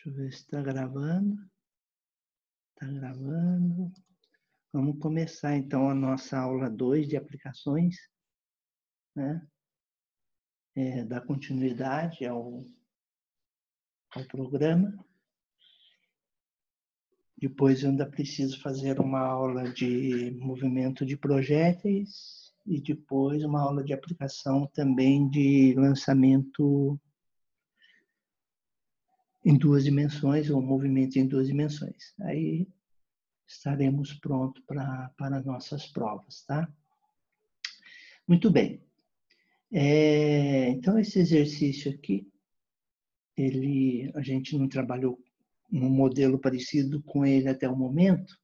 Deixa eu ver se está gravando. Está gravando. Vamos começar, então, a nossa aula 2 de aplicações, né? Dar continuidade ao programa. Depois eu ainda preciso fazer uma aula de movimento de projéteis e depois uma aula de aplicação também de lançamento em 2 dimensões, ou movimento em 2 dimensões. Aí estaremos prontos para nossas provas, tá? Muito bem. Então, esse exercício aqui, a gente não trabalhou um modelo parecido com ele até o momento.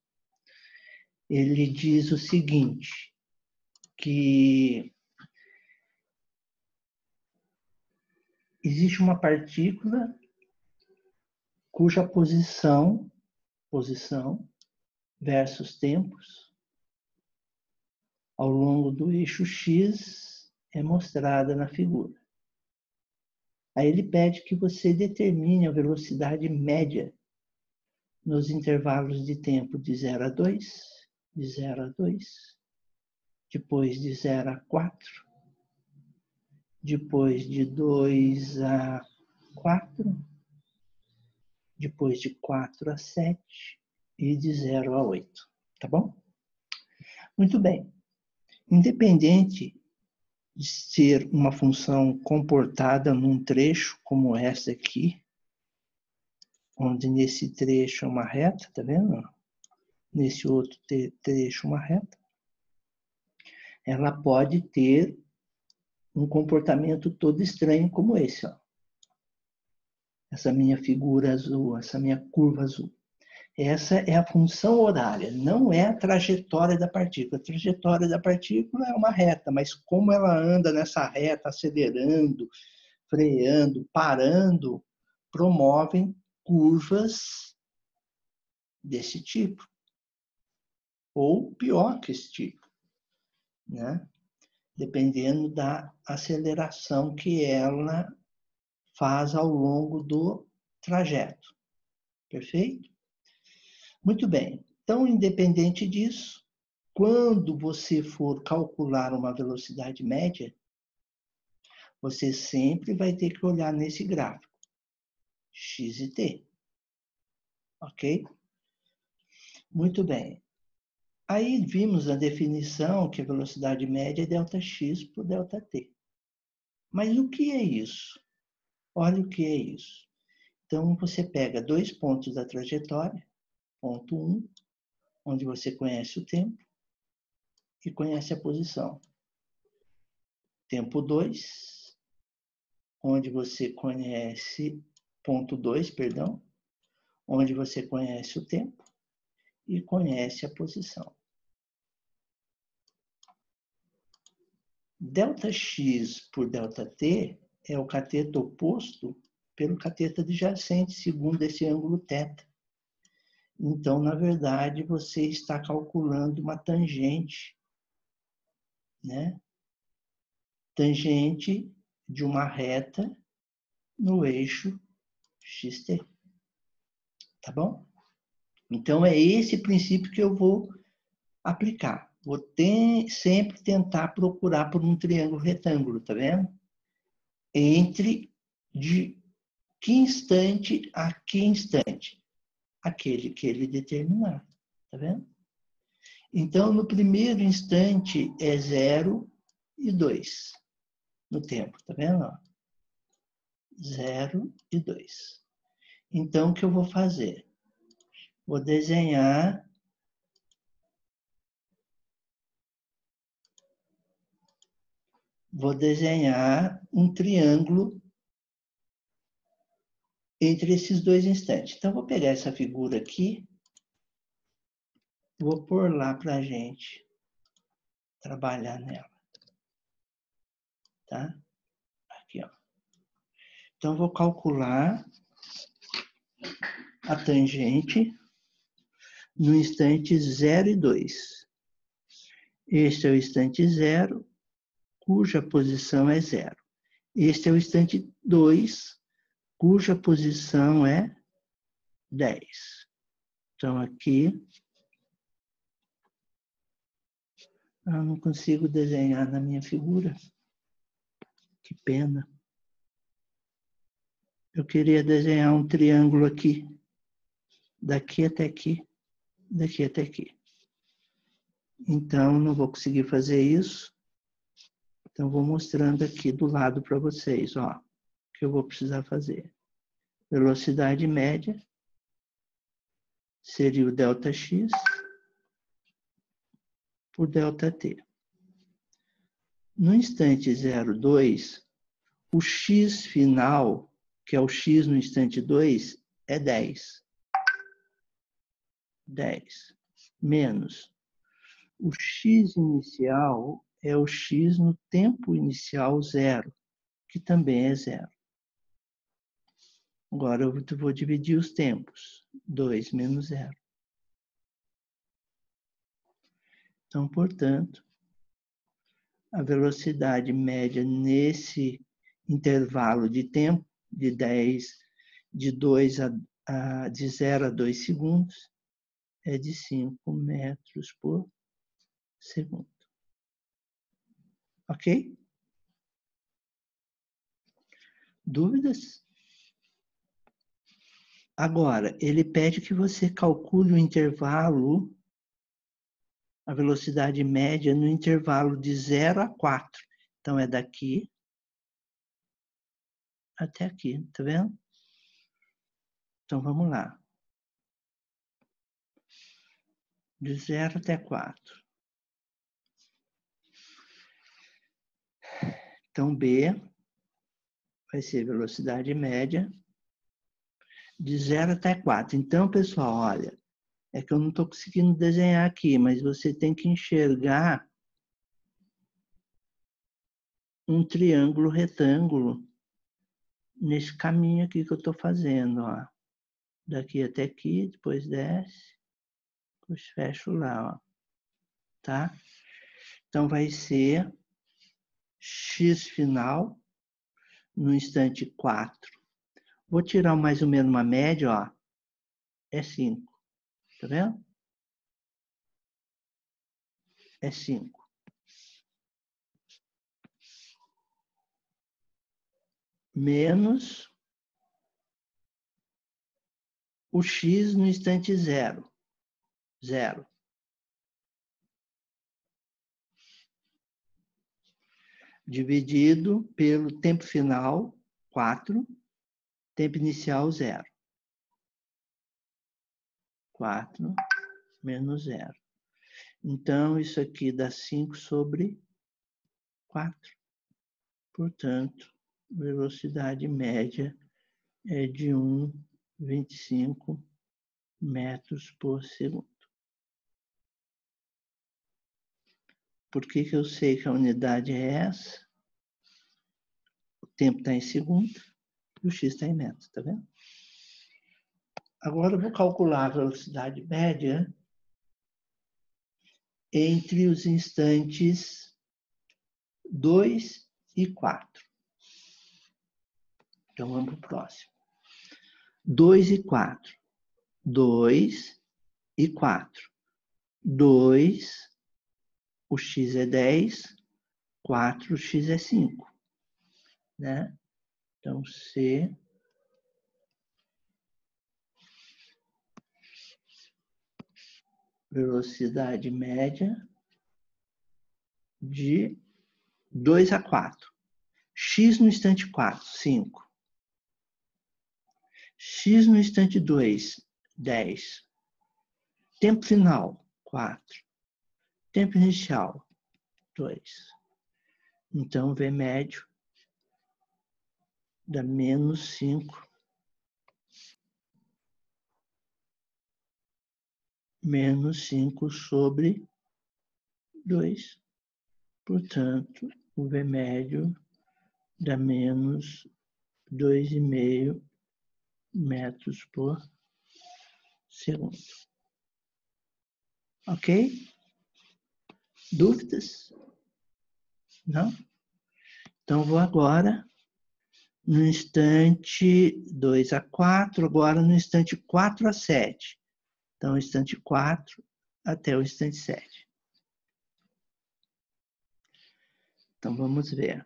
Ele diz o seguinte, que existe uma partícula cuja posição versus tempos ao longo do eixo X é mostrada na figura. Aí ele pede que você determine a velocidade média nos intervalos de tempo de 0 a 2, de 0 a 2, depois de 0 a 4, depois de 2 a 4, depois de 4 a 7 e de 0 a 8. Tá bom? Muito bem. Independente de ser uma função comportada num trecho como essa aqui, onde nesse trecho é uma reta, tá vendo? Nesse outro trecho uma reta, ela pode ter um comportamento todo estranho como esse, ó. Essa minha figura azul, essa minha curva azul. Essa é a função horária, não é a trajetória da partícula. A trajetória da partícula é uma reta, mas como ela anda nessa reta, acelerando, freando, parando, promovem curvas desse tipo. Ou pior que esse tipo, né? Dependendo da aceleração que ela faz ao longo do trajeto. Perfeito? Muito bem. Então, independente disso, quando você for calcular uma velocidade média, você sempre vai ter que olhar nesse gráfico, x e t. Ok? Muito bem. Aí vimos a definição que a velocidade média é ΔX por ΔT. Mas o que é isso? Olha o que é isso. Então, você pega 2 pontos da trajetória, ponto 1, onde você conhece o tempo e conhece a posição. Tempo 2, onde você conhece, ponto 2, perdão, onde você conhece o tempo e conhece a posição. ΔX por ΔT é o cateto oposto pelo cateto adjacente, segundo esse ângulo θ. Então, na verdade, você está calculando uma tangente, né? Tangente de uma reta no eixo XT. Tá bom? Então, é esse princípio que eu vou aplicar. Vou sempre tentar procurar por um triângulo retângulo, tá vendo? Entre de que instante a que instante? Aquele que ele determinar, tá vendo? Então, no primeiro instante é 0 e 2 no tempo, tá vendo? 0 e 2. Então, o que eu vou fazer? Vou desenhar um triângulo entre esses 2 instantes. Então, vou pegar essa figura aqui, vou pôr lá para a gente trabalhar nela. Tá? Aqui, ó. Então, vou calcular a tangente no instante 0 e 2. Este é o instante 0, cuja posição é 0. Este é o instante 2, cuja posição é 10. Então, aqui, eu não consigo desenhar na minha figura. Que pena. Eu queria desenhar um triângulo aqui. Daqui até aqui. Daqui até aqui. Então, não vou conseguir fazer isso. Então, vou mostrando aqui do lado para vocês, ó, o que eu vou precisar fazer. Velocidade média seria o ΔX por ΔT. No instante 0,2, o x final, que é o x no instante 2, é 10. 10 menos o x inicial é o x no tempo inicial 0, que também é 0. Agora eu vou dividir os tempos. 2 menos 0. Então, portanto, a velocidade média nesse intervalo de tempo, de 0 a 2 segundos, é de 5 metros por segundo. Ok? Dúvidas? Agora, ele pede que você calcule o intervalo, a velocidade média no intervalo de 0 a 4. Então, é daqui até aqui, tá vendo? Então, vamos lá. De 0 até 4. Então, B vai ser velocidade média de 0 até 4. Então, pessoal, olha, é que eu não estou conseguindo desenhar aqui, mas você tem que enxergar um triângulo retângulo nesse caminho aqui que eu estou fazendo, ó. Daqui até aqui, depois desce, depois fecho lá, ó. Tá? Então, vai ser x final no instante 4. Vou tirar mais ou menos uma média, ó. É 5. Tá vendo? É 5. Menos o x no instante 0. 0. Dividido pelo tempo final, 4. Tempo inicial, 0. 4 menos 0. Então, isso aqui dá 5 sobre 4. Portanto, velocidade média é de 1,25 metros por segundo. Por que eu sei que a unidade é essa? O tempo está em segundo e o x está em metros, tá vendo? Agora eu vou calcular a velocidade média entre os instantes 2 e 4. Então vamos para o próximo. 2 e 4. 2 e 4. 2, o x é 10, 4, o x é 5. Né? Então, C velocidade média de 2 a 4. X no instante 4, 5. X no instante 2, 10. Tempo final, 4. Tempo inicial, 2. Então, V médio dá menos 5. Menos 5 sobre 2. Portanto, o V médio dá menos 2,5 metros por segundo. Ok? Dúvidas? Não? Então, vou agora no instante 2 a 4, agora no instante 4 a 7. Então, o instante 4 até o instante 7. Então, vamos ver.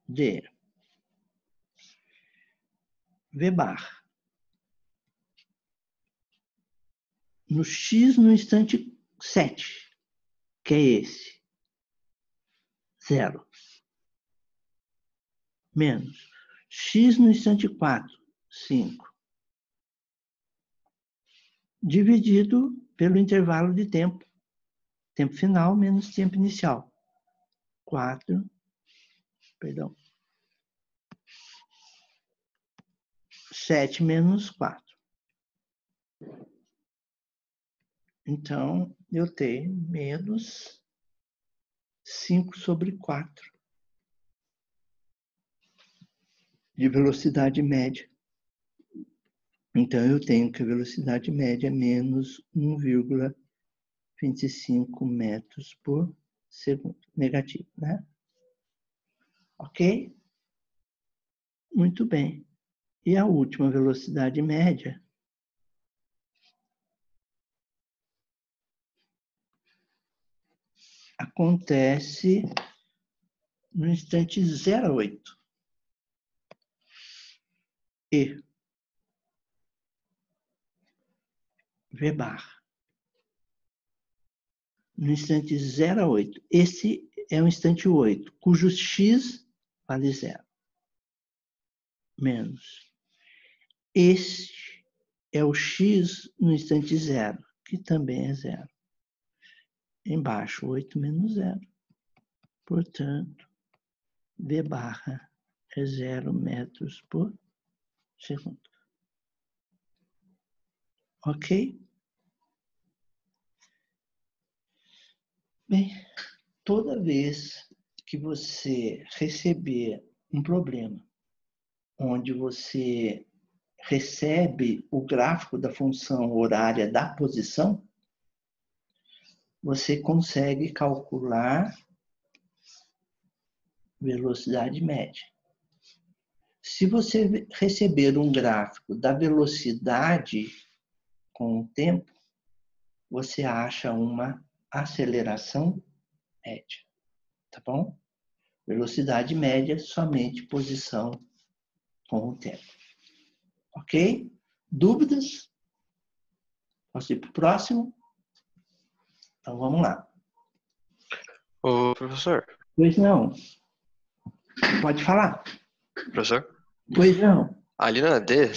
D. V bar. No X no instante 7, que é esse. 0. Menos. X no instante 4, 5. Dividido pelo intervalo de tempo. Tempo final menos tempo inicial. 4, perdão. 7 menos 4. Então, eu tenho menos 5 sobre 4 de velocidade média. Então, eu tenho que a velocidade média é menos 1,25 metros por segundo. Negativo, né? Ok? Muito bem. E a última velocidade média acontece no instante 0,8. E V bar. No instante 0,8. Esse é o instante 8, cujo x vale 0. Menos. Este é o x no instante 0, que também é 0. Embaixo, 8 menos 0. Portanto, V barra é 0 metros por segundo. Ok? Bem, toda vez que você receber um problema onde você recebe o gráfico da função horária da posição, você consegue calcular velocidade média. Se você receber um gráfico da velocidade com o tempo, você acha uma aceleração média, tá bom? Velocidade média, somente posição com o tempo. Ok? Dúvidas? Posso ir para o próximo? Então, vamos lá. Ô, professor. Pois não. Pode falar. Professor? Pois não. Ali na D,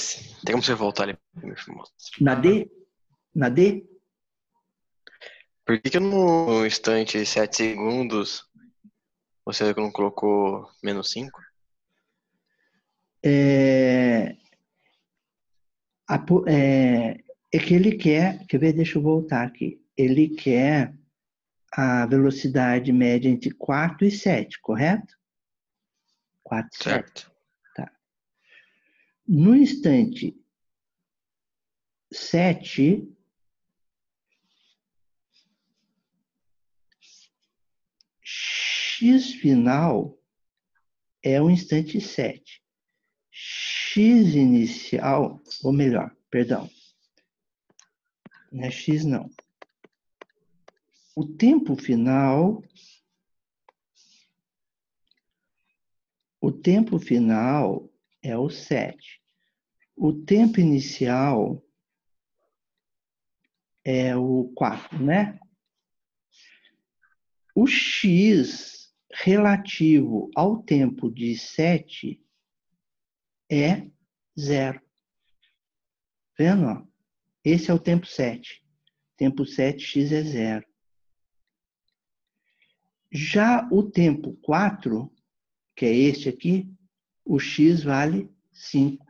tem como você voltar ali? Na D? Na D? Por que no instante 7 segundos você não colocou menos 5? É que ele quer ver, deixa eu voltar aqui. Ele quer a velocidade média entre 4 e 7, correto? 4 e 7. Certo. Tá. No instante 7, x final é o instante 7. X inicial, ou melhor, perdão, não é x não. O tempo final é o 7. O tempo inicial é o 4, né? O x relativo ao tempo de 7 é 0. Vendo? Esse é o tempo 7. Tempo 7, x é 0. Já o tempo 4, que é este aqui, o x vale 5.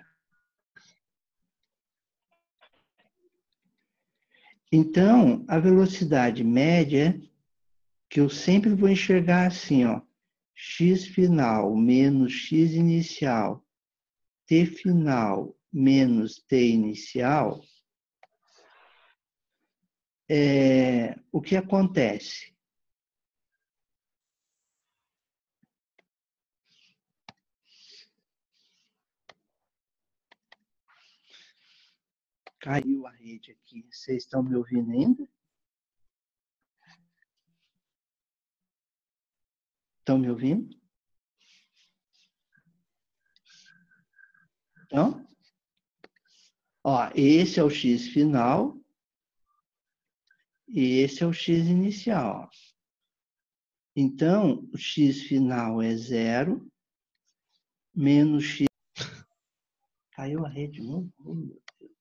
Então, a velocidade média, que eu sempre vou enxergar assim, ó, x final menos x inicial, t final menos t inicial, o que acontece? Caiu a rede aqui. Vocês estão me ouvindo ainda? Estão me ouvindo? Então, ó, esse é o x final e esse é o x inicial. Então, o x final é 0 menos x... Caiu a rede de novo? Oh, meu Deus.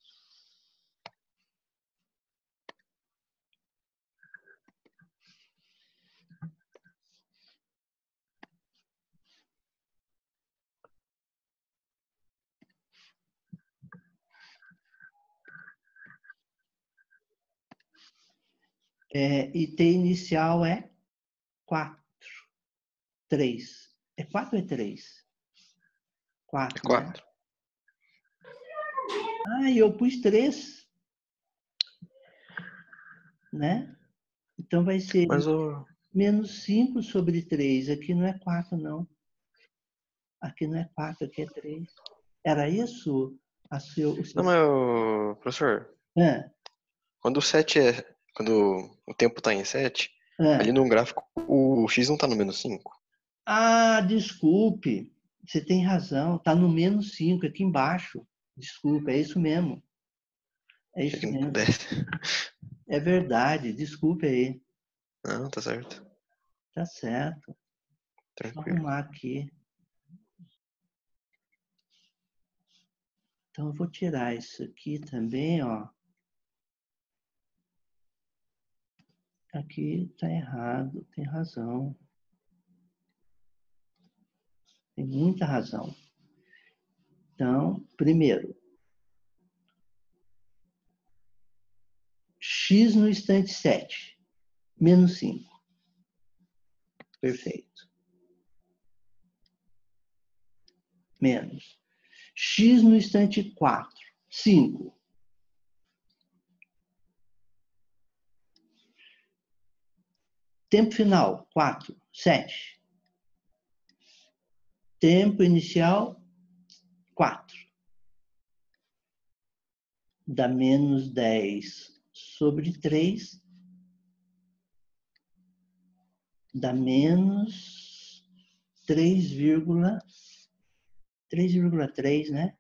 E t inicial é 4. 3. É 4 ou é 3? 4, É 4. né? Ah, eu pus 3. Né? Então vai ser Mas o... menos 5 sobre 3. Aqui não é 4, não. Aqui não é 4, aqui é 3. Era isso? O Não, seu... mas professor, Ah, quando o 7 é... Quando o tempo tá em 7, ali ah. no gráfico o x não tá no menos 5. Ah, desculpe. Você tem razão. Está no menos 5 aqui embaixo. Desculpe, é isso mesmo. É Achei que isso não mesmo. pudesse. É verdade. Desculpe aí. Não, tá certo. Tá certo. Deixa eu Tranquilo. arrumar aqui. Então, eu vou tirar isso aqui também, ó. Aqui está errado, tem razão. Tem muita razão. Então, primeiro, x no instante 7, menos 5. Perfeito. Menos. X no instante 4, 5. Tempo final, 4, 7. Tempo inicial, 4. Dá menos 10 sobre 3. Dá menos 3,3, né?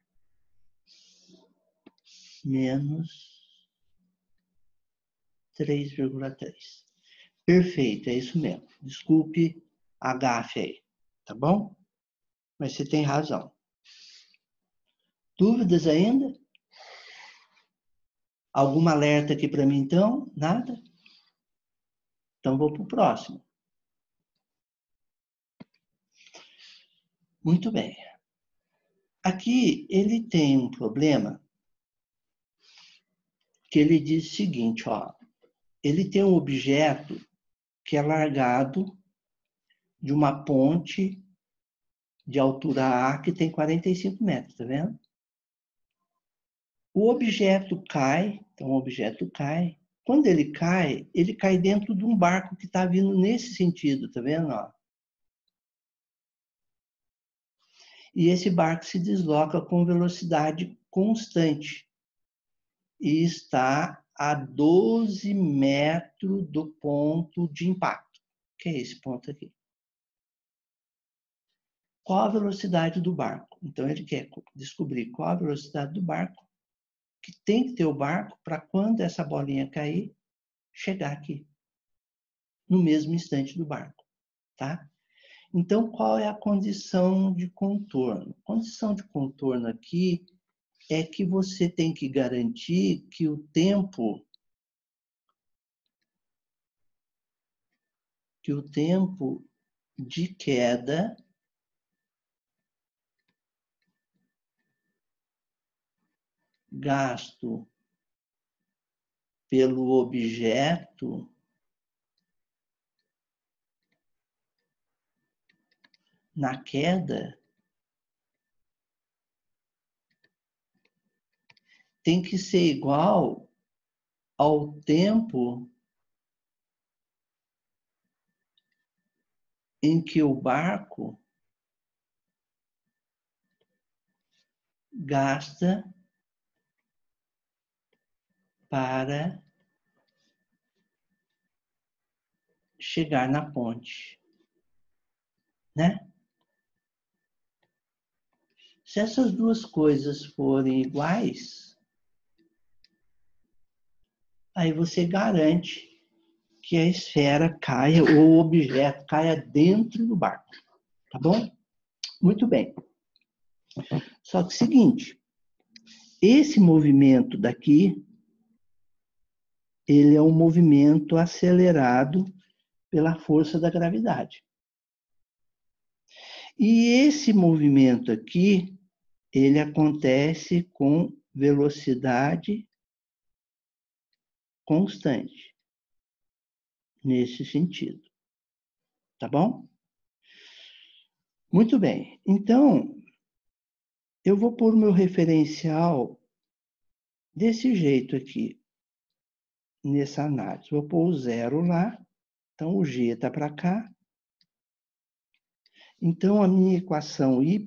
Menos 3,3. Perfeito, é isso mesmo. Desculpe a gafe aí, tá bom? Mas você tem razão. Dúvidas ainda? Alguma alerta aqui para mim, então? Nada? Então, vou para o próximo. Muito bem. Aqui, ele tem um problema que ele diz o seguinte, ó. Ele tem um objeto que é largado de uma ponte de altura A que tem 45 metros, tá vendo? O objeto cai, então o objeto cai. Quando ele cai dentro de um barco que está vindo nesse sentido, tá vendo? Ó? E esse barco se desloca com velocidade constante e está a 12 metros do ponto de impacto, que é esse ponto aqui. Qual a velocidade do barco? Então ele quer descobrir qual a velocidade do barco, que tem que ter o barco para quando essa bolinha cair, chegar aqui, no mesmo instante do barco, tá? Então, qual é a condição de contorno? A condição de contorno aqui é que você tem que garantir que o tempo de queda gasto pelo objeto na queda tem que ser igual ao tempo em que o barco gasta para chegar na ponte, né? Se essas duas coisas forem iguais, aí você garante que a esfera caia, ou o objeto caia dentro do barco, tá bom? Muito bem. Só que é o seguinte, esse movimento daqui, ele é um movimento acelerado pela força da gravidade. E esse movimento aqui, ele acontece com velocidade constante, nesse sentido. Tá bom? Muito bem. Então, eu vou pôr o meu referencial desse jeito aqui, nessa análise. Vou pôr o 0 lá, então o G está para cá. Então, a minha equação y,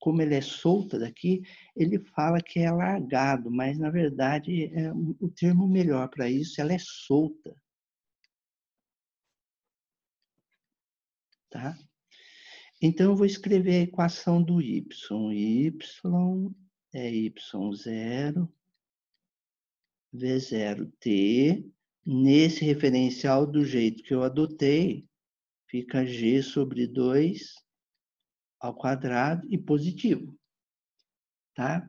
como ele é solta daqui, ele fala que é largado, mas, na verdade, o termo melhor para isso, ela é solta. Tá? Então, eu vou escrever a equação do y. Y é y0, V0t. Nesse referencial, do jeito que eu adotei, fica g sobre 2 ao quadrado e positivo. Tá?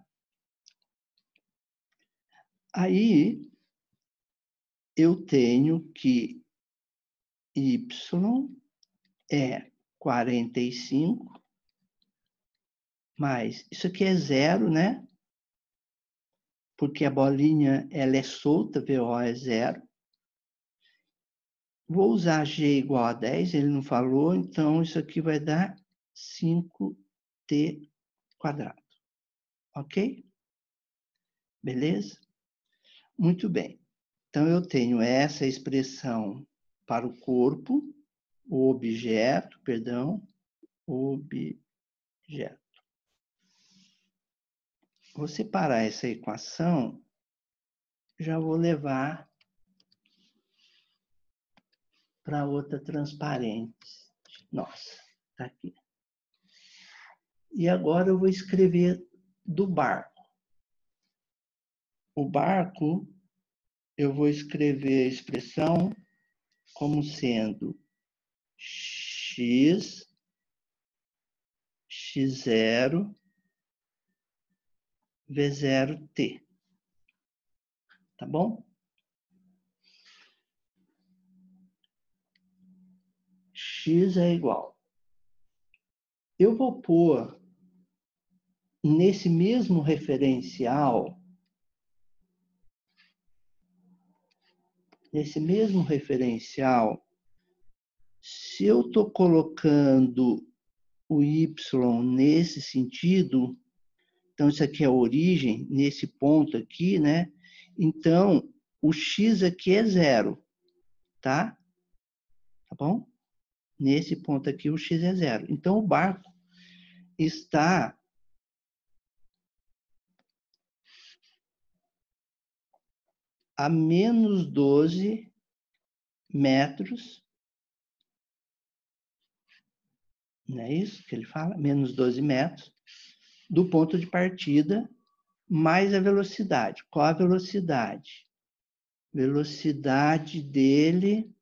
Aí, eu tenho que y é 45, mais, isso aqui é 0, né? Porque a bolinha, ela é solta, VO é 0. Vou usar G igual a 10, ele não falou, então isso aqui vai dar 5t quadrado. Ok? Beleza? Muito bem. Então, eu tenho essa expressão para o corpo, o objeto. Vou separar essa equação, já vou levar para outra transparente. Nossa, está aqui. E agora eu vou escrever do barco. O barco, eu vou escrever a expressão como sendo x, x0, V0t. Tá bom? X é igual. Eu vou pôr nesse mesmo referencial, se eu estou colocando o y nesse sentido, então isso aqui é a origem, nesse ponto aqui, né? Então, o x aqui é 0, tá? Tá bom? Nesse ponto aqui, o x é 0. Então, o barco está a menos 12 metros, não é isso que ele fala? Menos 12 metros do ponto de partida, mais a velocidade. Qual a velocidade? Velocidade dele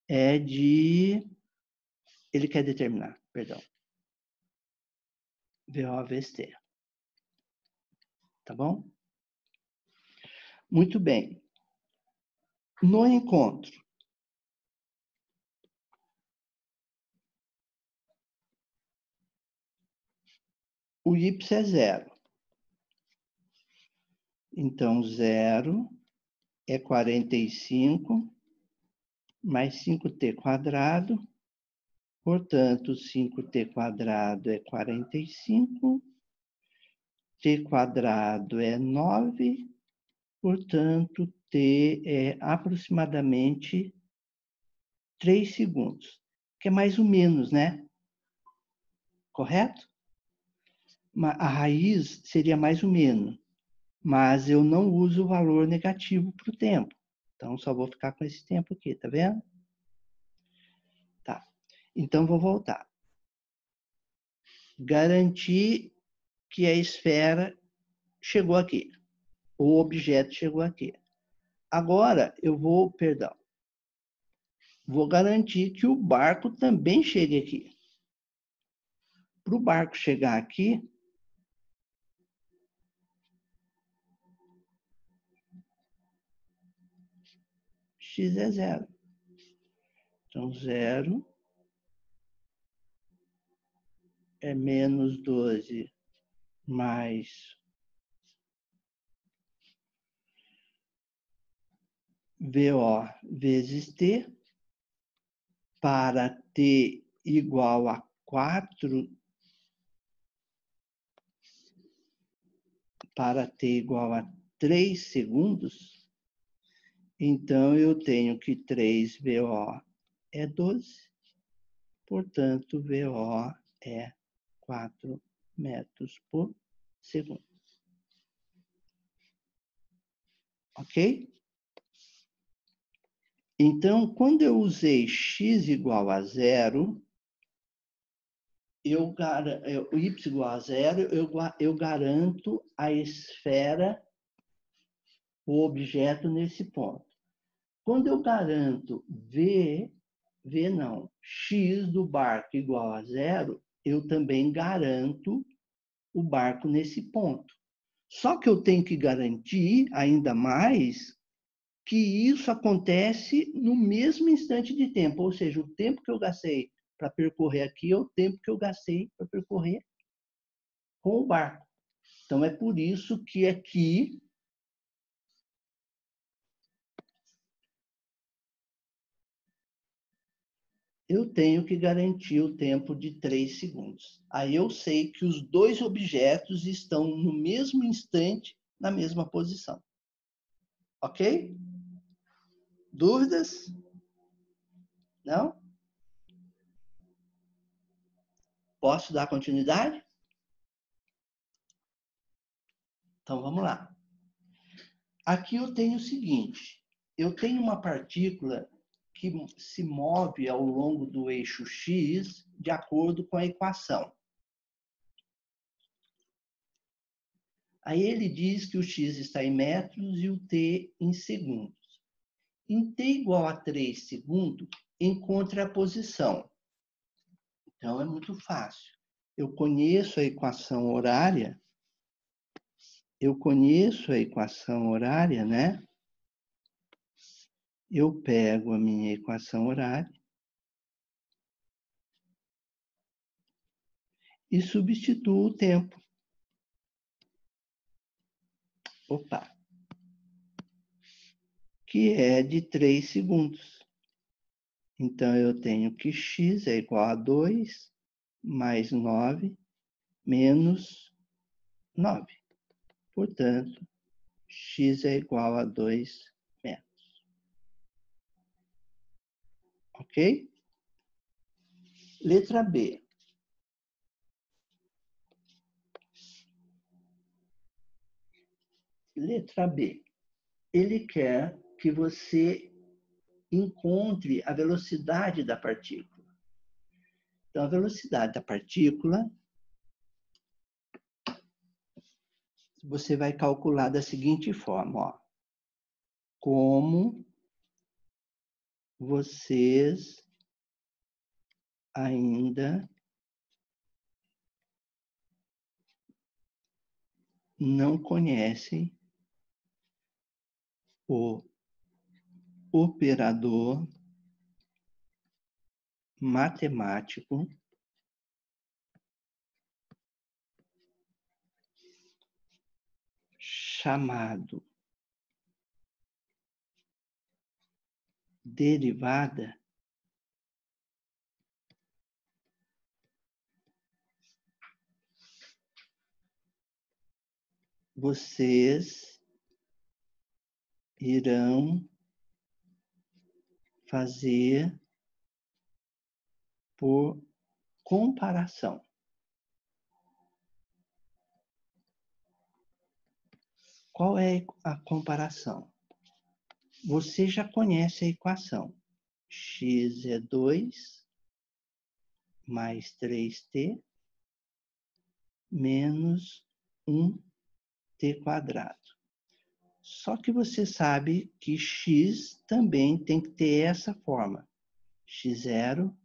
é de... Ele quer determinar, perdão. VO vezes T. Tá bom? Muito bem. No encontro, o y é 0. Então, 0 é 45 mais 5t quadrado. Portanto, 5t quadrado é 45. T quadrado é 9. Portanto, t é aproximadamente 3 segundos. Que é mais ou menos, né? Correto? A raiz seria mais ou menos. mas eu não uso o valor negativo para o tempo. Então, só vou ficar com esse tempo aqui, tá vendo? Tá. Então, vou voltar. Garantir que a esfera chegou aqui. O objeto chegou aqui. Agora, vou garantir que o barco também chegue aqui. Para o barco chegar aqui, x é zero. Então, zero é menos 12 mais VO vezes T, para T igual a 4, para T igual a 3 segundos, então eu tenho que 3 VO é 12, portanto, VO é 4 metros por segundo. Ok? Então, quando eu usei x igual a zero, y igual a zero, eu garanto a esfera, o objeto nesse ponto. Quando eu garanto x do barco igual a zero, eu também garanto o barco nesse ponto. Só que eu tenho que garantir ainda mais que isso acontece no mesmo instante de tempo, ou seja, o tempo que eu gastei para percorrer aqui é o tempo que eu gastei para percorrer com o barco. Então, é por isso que aqui eu tenho que garantir o tempo de 3 segundos. Aí eu sei que os dois objetos estão no mesmo instante, na mesma posição. Ok? Dúvidas? Não? Posso dar continuidade? Então, vamos lá. Aqui eu tenho o seguinte. Eu tenho uma partícula que se move ao longo do eixo x de acordo com a equação. Aí ele diz que o x está em metros e o t em segundos. Em t igual a 3 segundos, encontre a posição. Então, é muito fácil. Eu conheço a equação horária, né? Eu pego a minha equação horária e substituo o tempo. Opa! Que é de 3 segundos. Então, eu tenho que x é igual a 2 mais 9 menos 9. Portanto, x é igual a 2 metros. Ok? Letra B. Letra B. Ele quer que você encontre a velocidade da partícula. Então, a velocidade da partícula, você vai calcular da seguinte forma, ó. Como vocês ainda não conhecem o operador matemático chamado derivada, vocês irão fazer por comparação. Qual é a comparação? Você já conhece a equação. X é 2 mais 3t menos 1t². Só que você sabe que x também tem que ter essa forma. x0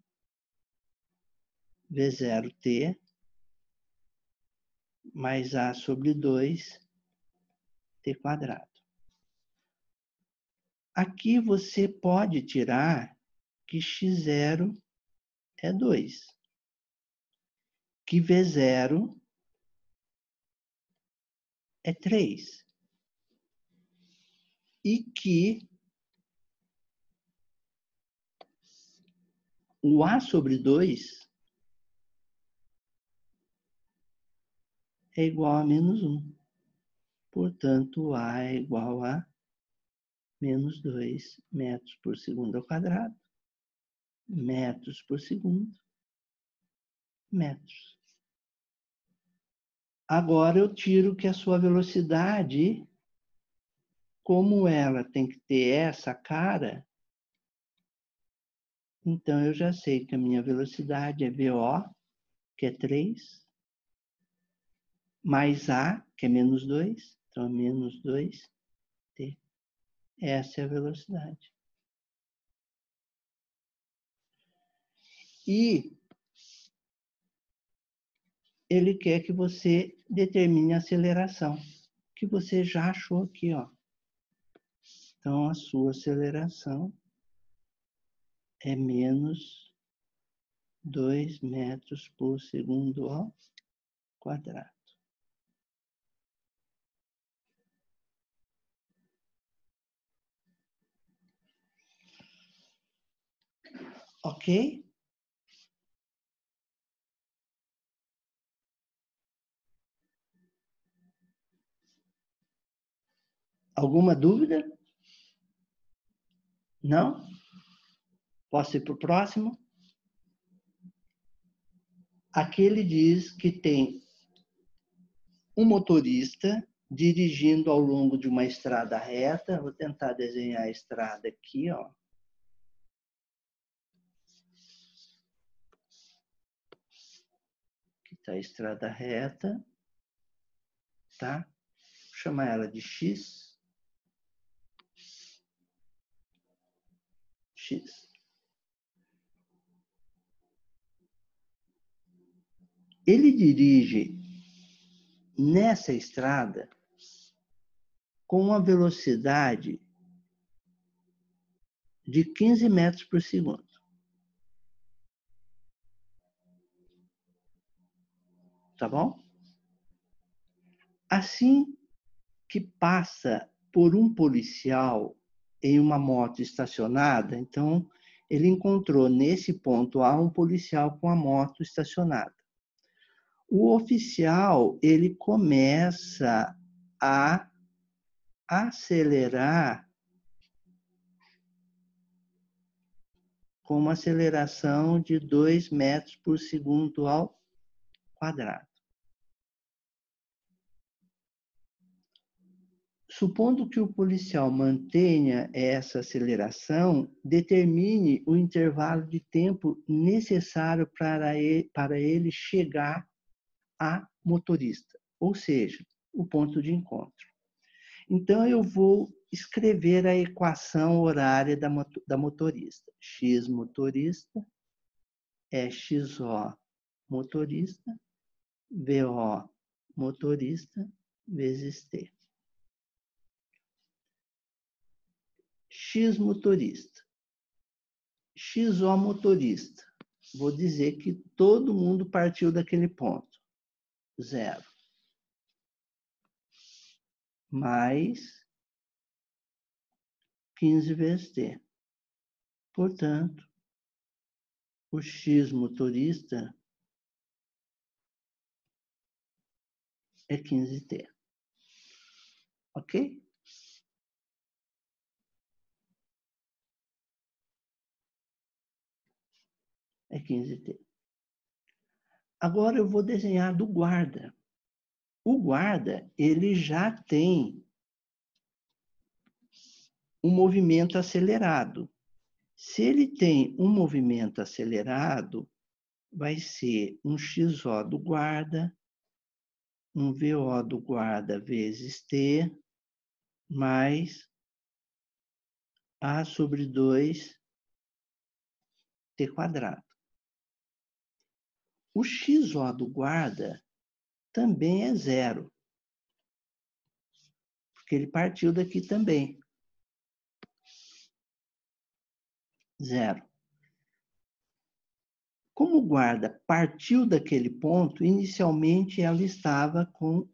v0t mais a sobre 2t². Aqui você pode tirar que x0 é 2, que v0 é 3 e que o a sobre 2 é igual a menos 1. Portanto, a é igual a menos 2 metros por segundo ao quadrado, metros por segundo, metros. Agora eu tiro que a sua velocidade, como ela tem que ter essa cara, então eu já sei que a minha velocidade é VO, que é 3, mais A, que é menos 2, então é menos 2t. Essa é a velocidade. E ele quer que você determine a aceleração, que você já achou aqui, ó. Então, a sua aceleração é menos 2 metros por segundo ao quadrado. Ok? Alguma dúvida? Não? Posso ir para o próximo? Aqui ele diz que tem um motorista dirigindo ao longo de uma estrada reta. Vou tentar desenhar a estrada aqui, ó. Aqui está a estrada reta, tá? Vou chamar ela de X. X. Ele dirige nessa estrada com uma velocidade de 15 metros por segundo. Tá bom? Assim que passa por um policial em uma moto estacionada, então ele encontrou nesse ponto A um policial com a moto estacionada. O oficial, ele começa a acelerar com uma aceleração de 2 metros por segundo ao quadrado. Supondo que o policial mantenha essa aceleração, determine o intervalo de tempo necessário para ele chegar a motorista, ou seja, o ponto de encontro. Então, eu vou escrever a equação horária da motorista. X motorista é XO motorista, VO motorista, vezes T. X motorista. XO motorista. Vou dizer que todo mundo partiu daquele ponto. 0. Mais 15 vezes T. Portanto, o X motorista é 15T. Ok? É 15T. Agora eu vou desenhar do guarda. O guarda, ele já tem um movimento acelerado. Se ele tem um movimento acelerado, vai ser um XO do guarda, um VO do guarda vezes T, mais A sobre 2 T quadrado. O XO do guarda também é zero, porque ele partiu daqui também. Zero. Como o guarda partiu daquele ponto, inicialmente ela estava com